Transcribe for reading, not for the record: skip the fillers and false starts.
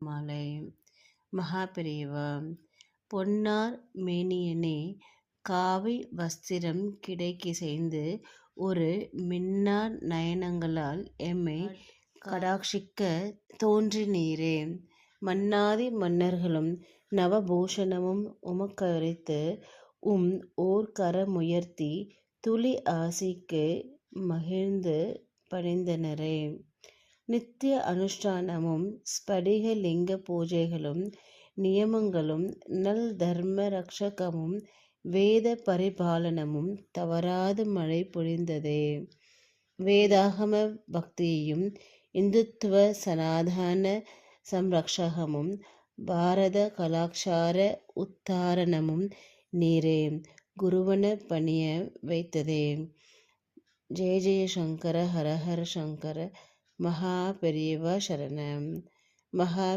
மாலை. மகா பெரியவா பொன்னார் மேனியனே காவி வஸ்திரம் கிடைக்கிசைந்து ஒரு மின்னார் நயனங்களால் எம்மை கடாக்ஷிக்கத் தோன்றினீரே. மன்னாதி மன்னர்களும் நவபூஷணமும் உமக்களித்து ஓர் கரமுயர்த்தி துளி ஆசிக்கு மகிழ்ந்து பணிந்தனரே. நித்திய அனுஷ்டானமும் ஸ்படிக லிங்க பூஜைகளும் நியமங்களும் நல் தர்ம ரக்ஷகமும் வேத பரிபாலனமும் தவறாது மழை பொழிந்ததே. வேதாகம பக்தியும் இந்துத்துவ சனாதன சம்ரக்ஷகமும் பாரத கலாச்சார உத்தாரணமும் நீரே குருவன பணிய வைத்ததே. ஜெய ஜெய சங்கர ஹர ஹர சங்கர. மகா பெரியவா சரணம். மகா